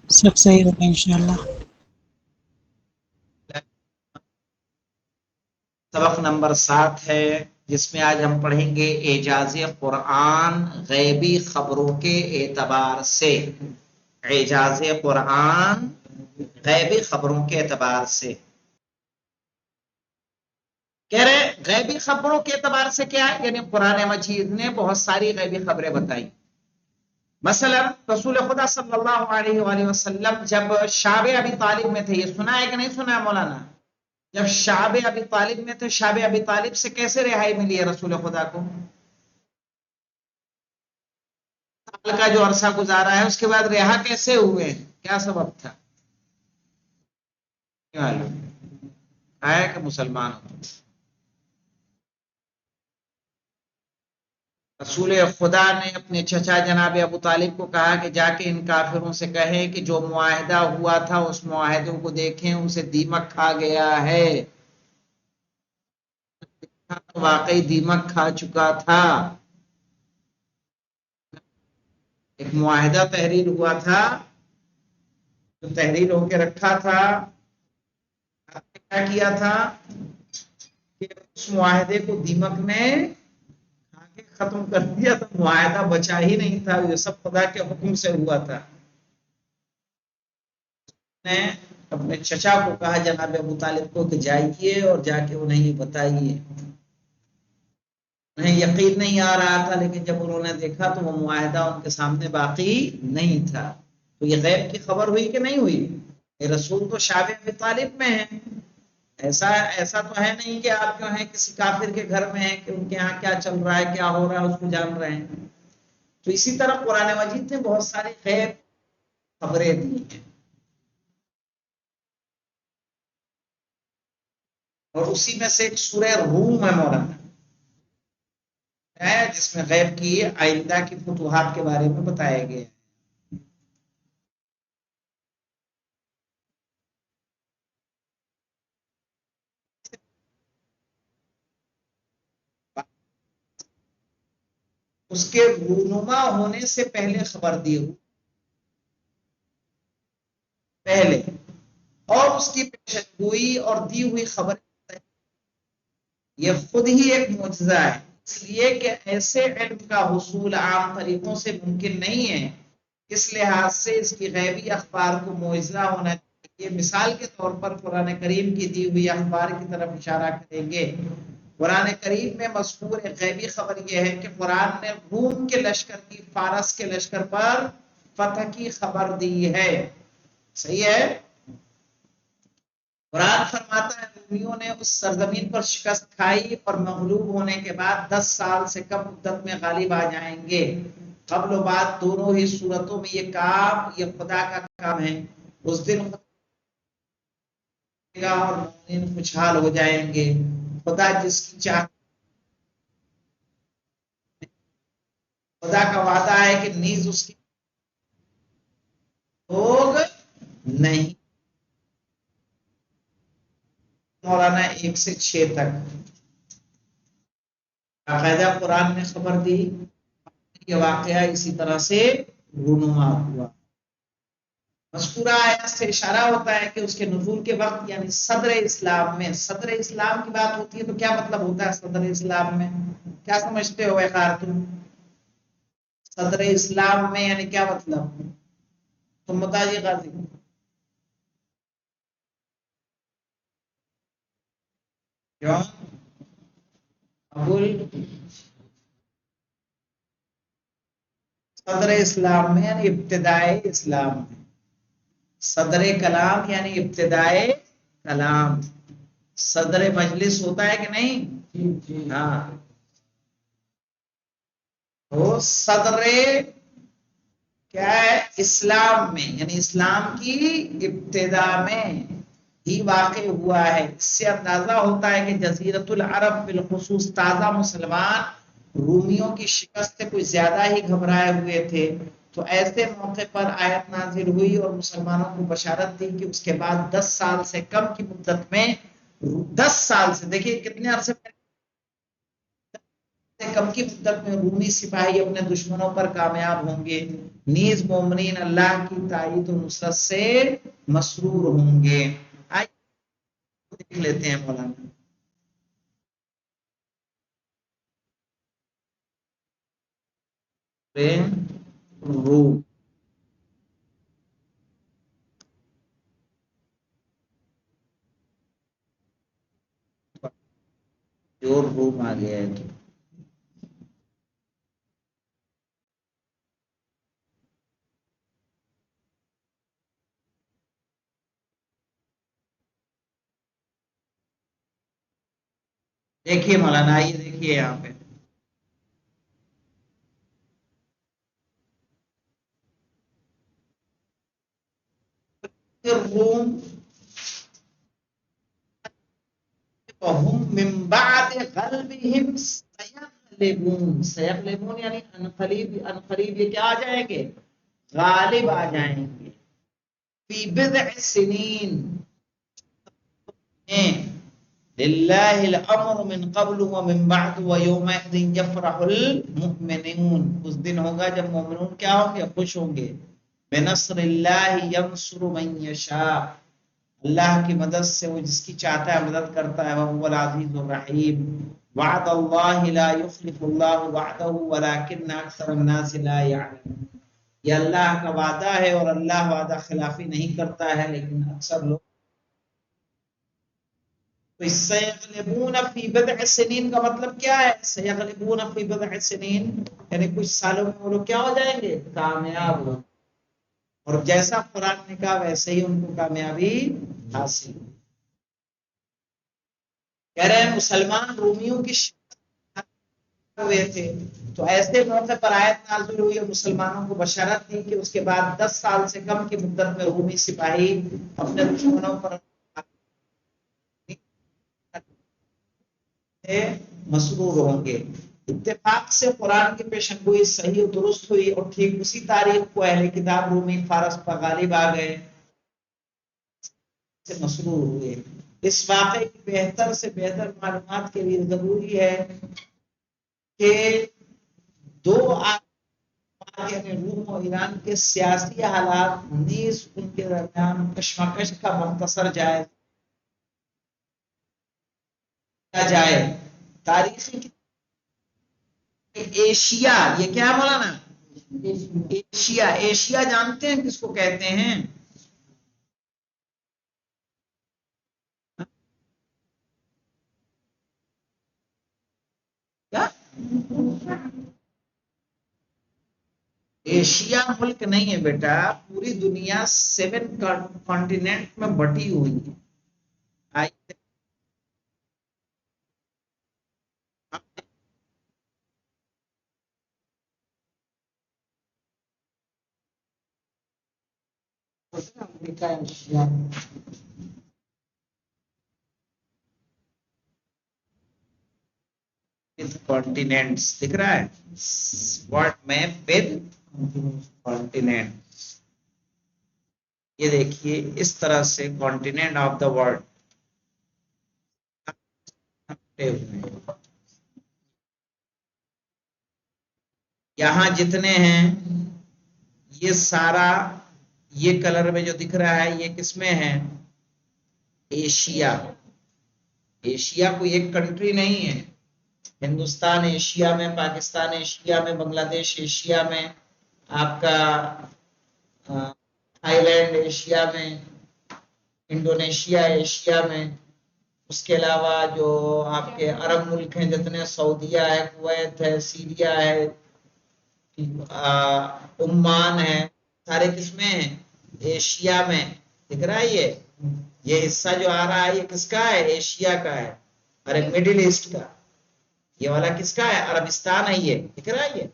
سب صحیح ہوگا انشاءاللہ۔ سبق نمبر 7 ہے، جس میں آج ہم پڑھیں گے اعجاز قرآن غیبی خبروں کے اعتبار سے۔ اعجاز قرآن غیبی خبروں کے اعتبار سے کہہ رہے غیبی خبروں کے اعتبار سے کیا ہے، یعنی قرآن مجید نے بہت ساری غیبی خبریں بتائی۔ مثلا رسول خدا صلی اللہ علیہ وآلہ وسلم جب شاب ابی طالب میں تھے، یہ سنا ہے کہ نہیں سنا ہے مولانا؟ جب شاب ابی طالب میں تھے، شاب ابی طالب سے کیسے رہائی ملی ہے رسول خدا کو؟ سال کا جو عرصہ گزارا ہے اس کے بعد رہا کیسے ہوئے، کیا سبب تھا؟ معلوم ہے کہ مسلمان ہو رسول خدا نے اپنے چچا جناب ابو طالب کو کہا کہ جا کے ان کافروں سے کہیں کہ جو معاہدہ ہوا تھا اس معاہدوں کو دیکھیں، اسے دیمک کھا گیا ہے۔ واقعی دیمک کھا چکا تھا۔ ایک معاہدہ تحریر ہوا تھا، جو تحریر ہو کے رکھا تھا، کیا کیا تھا کہ اس معاہدے کو دیمک نے کھا کے ختم کر دیا تھا۔ معاہدہ بچا ہی نہیں تھا، یہ سب خدا کے حکم سے ہوا تھا۔ نے اپنے چچا کو کہا جناب ابو طالب کو کہ جائیے اور جا کے انہیں یہ بتائیے۔ انہیں یقین نہیں آ رہا تھا، لیکن جب انہوں نے دیکھا تو وہ معاہدہ ان کے سامنے باقی نہیں تھا۔ تو یہ غیب کی خبر ہوئی کہ نہیں ہوئی؟ یہ رسول تو شاب ابی طالب میں ہے، ایسا تو ہے نہیں کہ آپ جو ہیں کسی کافر کے گھر میں ہیں کہ ان کے یہاں کیا چل رہا ہے، کیا ہو رہا ہے، اس کو جان رہے ہیں۔ تو اسی طرح قرآن مجید نے بہت ساری غیب خبریں دی ہیں، اور اسی میں سے ایک سورہ روم ہے مولانا، ہے جس میں غیب کی آئندہ کی فتوحات کے بارے میں بتایا گیا ہے۔ اس کے رونما ہونے سے پہلے خبر دی پہلے، اور اس کی پیشنگوئی اور دی ہوئی خبر یہ خود ہی ایک معجزہ ہے، اس لیے کہ ایسے علم کا حصول عام طریقوں سے ممکن نہیں ہے، اس لحاظ سے اس کی غیبی اخبار کو معجزہ ہونا چاہیے۔ مثال کے طور پر قرآن کریم کی دی ہوئی اخبار کی طرف اشارہ کریں گے۔ قرآن کریم میں مذکور ایک غیبی خبر یہ ہے کہ قرآن نے روم کے لشکر کی، فارس کے لشکر پر فتح کی خبر دی ہے۔ صحیح ہے؟ قرآن فرماتا ہے رومیوں نے اس سرزمین پر شکست کھائی اور مغلوب ہونے کے بعد 10 سال سے کم مدت میں غالب آ جائیں گے۔ قبل و بعد دونوں ہی صورتوں میں یہ کام، یہ خدا کا کام ہے۔ اس دن اور مومن خوشحال ہو جائیں گے۔ خدا جس کی چاہ، خدا کا وعدہ ہے کہ نیز اس کی لوگ نہیں۔ مولانا 1 سے 6 تک باقاعدہ قرآن نے خبر دی، یہ واقعہ اسی طرح سے رونما ہوا۔ مذکورہ آیات سے اشارہ ہوتا ہے کہ اس کے نزول کے وقت یعنی صدر اسلام میں، صدر اسلام کی بات ہوتی ہے تو کیا مطلب ہوتا ہے صدر اسلام میں؟ کیا سمجھتے ہو وقار تم؟ صدر اسلام میں یعنی کیا مطلب؟ تم بتائیے غازی۔ کیوں؟ ابول صدر اسلام میں یعنی ابتدائے اسلام میں، صدر کلام یعنی ابتدائے کلام۔ صدر مجلس ہوتا ہے کہ نہیں؟ ہاں، وہ صدر کیا ہے اسلام میں، یعنی اسلام کی ابتدا میں ہی واقع ہوا ہے۔ اس سے اندازہ ہوتا ہے کہ جزیرۃ العرب بالخصوص تازہ مسلمان رومیوں کی شکست سے کچھ زیادہ ہی گھبرائے ہوئے تھے، تو ایسے موقع پر آیت نازل ہوئی اور مسلمانوں کو بشارت دی کہ اس کے بعد 10 سال سے کم کی مدت میں، 10 سال سے، دیکھیے کتنے عرصے سے کم کی مدت میں رومی سپاہی اپنے دشمنوں پر کامیاب ہوں گے، نیز مومنین اللہ کی تائید و نصرت سے مسرور ہوں گے۔ آئیے دیکھ لیتے ہیں مولانا۔ روم جو روم آ گیا ہے تو دیکھیے مولانا، آئیے دیکھیے یہاں پہ روم وهم من بعد غلبهم سيغلبون، سيغلبون یعنی انقریب یہ کیا آ جائیں گے؟ غالب آ جائیں گے۔ فی بضع سنین، للہ الامر من قبل ومن بعد ویومئذ یفرح المؤمنون، اس دن ہوگا جب مومنون کیا ہوں گے؟ خوش ہوں گے۔ بنصر اللہ ینصر من یشاء، اللہ کی مدد سے وہ جس کی چاہتا ہے مدد کرتا ہے، وہ العزیز الرحیم۔ وعد اللہ لا یخلف اللہ وعدہ ولکن اکثر الناس لا یعلمون، یہ اللہ کا وعدہ ہے اور اللہ وعدہ خلافی نہیں کرتا ہے، لیکن اکثر لوگ۔ تو سیغلبون فی بضع سنین کا مطلب کیا ہے؟ سیغلبون فی بضع سنین یعنی کچھ سالوں میں وہ لوگ کیا ہو جائیں گے؟ کامیاب ہو، اور جیسا قرآن نے کہا ویسے ہی ان کو کامیابی حاصل کہہ رہے ہیں۔ مسلمان رومیوں کی ہوئے تھے تو ایسے موقع پر آیت نازل ہوئی اور مسلمانوں کو بشارت دی کہ اس کے بعد 10 سال سے کم کی مدت میں رومی سپاہی اپنے دشمنوں پر مسرور ہوں گے۔ اتفاق سے قرآن کی پیشن گوئی صحیح و درست ہوئی اور ٹھیک اسی تاریخ کو اہل کتاب رومی فارس پر غالب آ گئے، سے مسرور ہوئے۔ اس واقعے کی بہتر سے بہتر معلومات کے لیے ضروری ہے کہ دو یعنی روم اور ایران کے سیاسی حالات نیز ان کے درمیان کشمکش کا مختصر جائزہ جائے۔ تاریخی ایشیا، یہ کیا ہے مولانا؟ ایشیا، ایشیا جانتے ہیں کس کو کہتے ہیں؟ کیا؟ ایشیا ملک نہیں ہے بیٹا، پوری دنیا 7 کانٹیننٹ میں بٹی ہوئی ہے۔ امریکہ، ایشیا کانٹیننٹس دکھ رہا ہے ورلڈ میپ ود کانٹیننٹس۔ یہ دیکھیے اس طرح سے کانٹیننٹ آف دا ورلڈ یہاں جتنے ہیں یہ سارا، یہ کلر میں جو دکھ رہا ہے یہ کس میں ہے؟ ایشیا۔ ایشیا کوئی ایک کنٹری نہیں ہے، ہندوستان ایشیا میں، پاکستان ایشیا میں، بنگلہ دیش ایشیا میں، آپ کا تھائی لینڈ ایشیا میں، انڈونیشیا ایشیا میں، اس کے علاوہ جو آپ کے عرب ملک ہیں جتنے، سعودیہ ہے، کویت ہے، سیریا ہے، عمان ہے، سارے کس میں ہیں؟ ایشیا میں۔ دکھ رہا ہے یہ حصہ جو آ رہا ہے یہ کس کا ہے؟ ایشیا کا ہے، اور مڈل ایسٹ کا۔ یہ والا کس کا ہے؟ عربستان ہے، یہ دکھ رہا ہے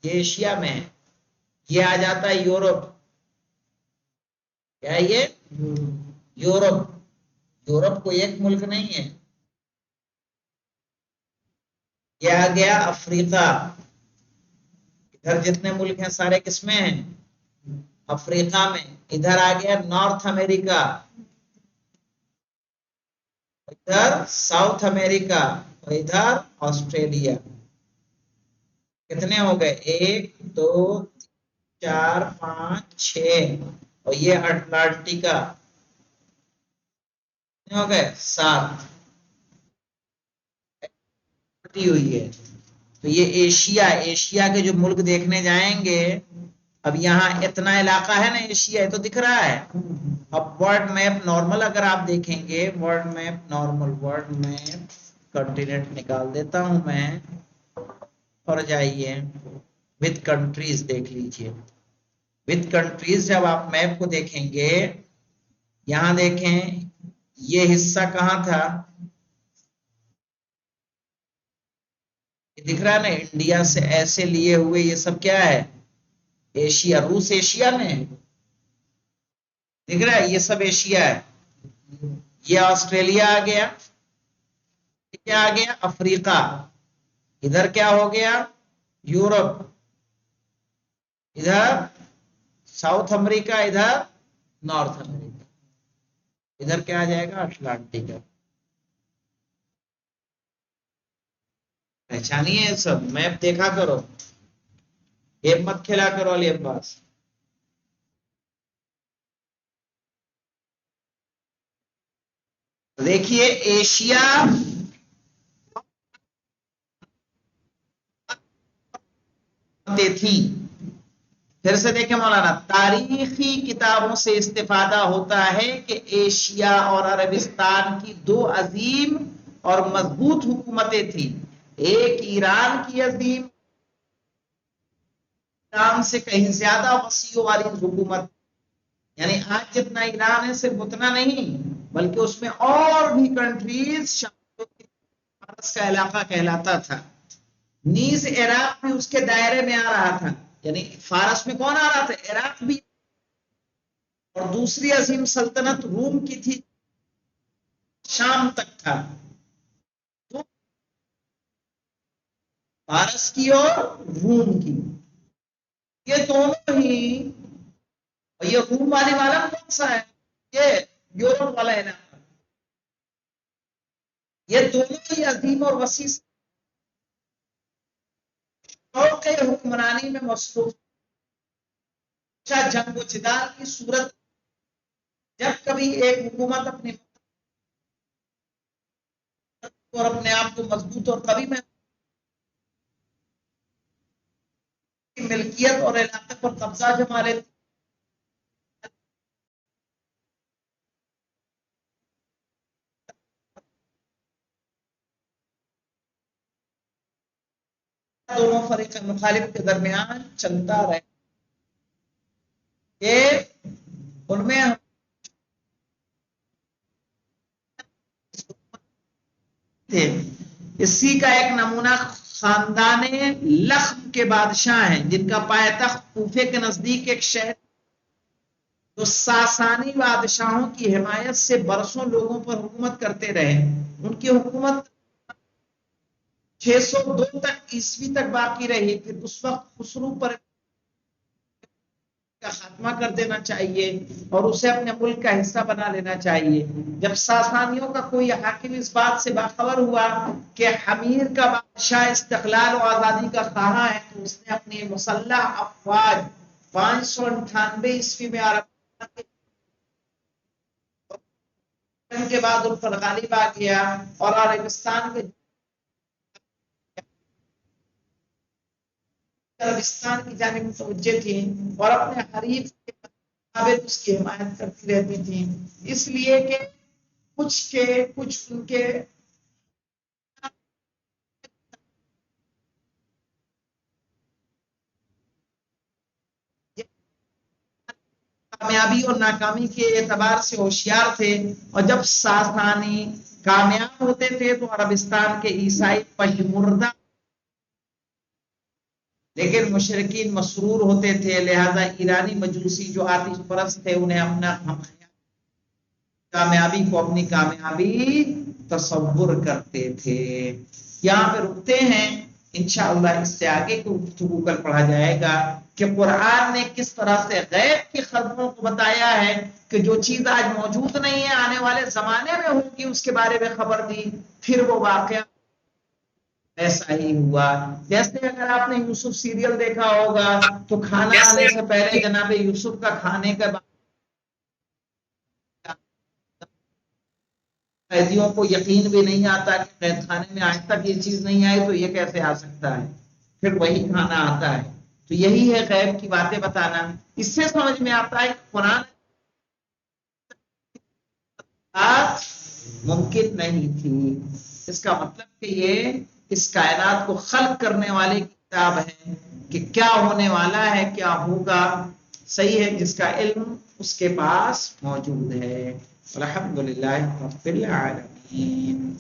یہ ایشیا میں ہے۔ یہ آ جاتا ہے یورپ، کیا ہے یہ؟ یورپ۔ یورپ کوئی ایک ملک نہیں ہے۔ یہ آ گیا افریقہ، ادھر جتنے ملک ہیں سارے کس میں ہیں؟ افریقہ میں۔ ادھر آ گیا نارتھ امریکہ، ادھر ساؤتھ امریکہ، اور ادھر آسٹریلیا۔ کتنے ہو گئے؟ 1 2 4 5 6 اور یہ اٹلانٹیکا کتنے ہو گئے؟ 7 ہوئی ہے۔ تو یہ ایشیا کے جو ملک دیکھنے جائیں گے، اب یہاں اتنا علاقہ ہے نا ایشیا، یہ تو دکھ رہا ہے۔ اب ورلڈ میپ نارمل اگر آپ دیکھیں گے، world map normal, world map continent نکال دیتا ہوں میں، اور جائیے وتھ کنٹریز دیکھ لیجئے۔ وتھ کنٹریز جب آپ میپ کو دیکھیں گے، یہاں دیکھیں یہ حصہ کہاں تھا؟ دکھ رہا ہے نا، انڈیا سے ایسے لیے ہوئے یہ سب کیا ہے؟ ایشیا۔ روس ایشیا میں دکھ رہا ہے، یہ سب ایشیا ہے۔ یہ آسٹریلیا آ گیا، کیا آ گیا؟ افریقہ۔ ادھر کیا ہو گیا؟ یورپ۔ ادھر ساؤتھ امریکہ، ادھر نارتھ امریکہ۔ ادھر کیا آ جائے گا؟ اٹلانٹک۔ پہچانیے سب، میپ دیکھا کرو، گیم مت کھیلا کرو علی عباس۔ دیکھیے ایشیا تھی، پھر سے دیکھیں مولانا، تاریخی کتابوں سے استفادہ ہوتا ہے کہ ایشیا اور عربستان کی دو عظیم اور مضبوط حکومتیں تھیں۔ ایک ایران کی عظیم، ایران سے کہیں زیادہ وسیع والی حکومت، یعنی آج جتنا ایران ہے صرف اتنا نہیں، بلکہ اس میں اور بھی کنٹریز فارس کا علاقہ کہلاتا تھا۔ نیز عراق بھی اس کے دائرے میں آ رہا تھا، یعنی فارس میں کون آ رہا تھا؟ عراق بھی۔ اور دوسری عظیم سلطنت روم کی تھی، شام تک تھا۔ تو فارس کی اور روم کی، یہ دونوں ہی، اور یہ روم والی والا کون سا ہے؟ یہ یورپ والا ہے نا۔ یہ دونوں ہی عظیم اور وسیع کے حکمرانی میں مصروف، جنگ و جدال کی صورت جب کبھی ایک حکومت اپنی اور اپنے آپ کو مضبوط، اور کبھی میں ملکیت اور علاقے پر قبضہ جما لیتے، دونوں فریق مخالف کے درمیان چلتا رہے کہ ان میں تھے۔ اسی کا ایک نمونہ خاندان لخم کے بادشاہ ہیں، جن کا پایہ تخت کوفے کے نزدیک ایک شہر، جو ساسانی بادشاہوں کی حمایت سے برسوں لوگوں پر حکومت کرتے رہے۔ ان کی حکومت 602 تک عیسوی تک باقی رہی، پھر اس وقت خسرو پر کا خاتمہ کر دینا چاہیے اور اسے اپنے ملک کا حصہ بنا لینا چاہیے۔ جب ساسانیوں کا کوئی حاکم اس بات سے باخبر ہوا کہ حمیر کا بادشاہ استقلال و آزادی کا خواہاں ہے، تو اس نے اپنی مسلح افواج 598 عیسوی میں عرب کے بعد ان پر غالب آ گیا اور عربستان کے عربستان کی جانب متوجہ تھی اور اپنے حریف کے مطابق اس کی حمایت کرتی رہتی تھی، اس لیے کہ کچھ ان کے کامیابی اور ناکامی کے اعتبار سے ہوشیار تھے، اور جب ساسانی کامیاب ہوتے تھے تو عربستان کے عیسائی پشمردہ لیکن مشرقین مسرور ہوتے تھے، لہذا ایرانی مجوسی جو آتش پرست تھے انہیں اپنا کامیابی کو اپنی کامیابی تصور کرتے تھے۔ یہاں پہ رکتے ہیں، انشاءاللہ اس سے آگے کو گفتگو کر پڑھا جائے گا کہ قرآن نے کس طرح سے غیب کی خبروں کو بتایا ہے کہ جو چیز آج موجود نہیں ہے آنے والے زمانے میں ہوگی اس کے بارے میں خبر دی، پھر وہ واقعہ ایسا ہی ہوا. جیسے اگر آپ نے یوسف سیریل دیکھا ہوگا تو کھانا آنے سے پہلے جناب یوسف کا کھانے کے بعد قیدیوں کو یقین بھی نہیں آتا کہ قید خانے میں آج تک یہ چیز نہیں آئی تو یہ کیسے آ سکتا ہے. پھر وہی کھانا آتا ہے. تو یہی ہے غیب کی باتیں بتانا. اس سے سمجھ میں آتا ہے کہ قرآن ممکن نہیں تھی. اس کا مطلب کہ یہ اس کائنات کو خلق کرنے والے کی کتاب ہے کہ کیا ہونے والا ہے کیا ہوگا. صحیح ہے. جس کا علم اس کے پاس موجود ہے. الحمدللہ رب العالمین.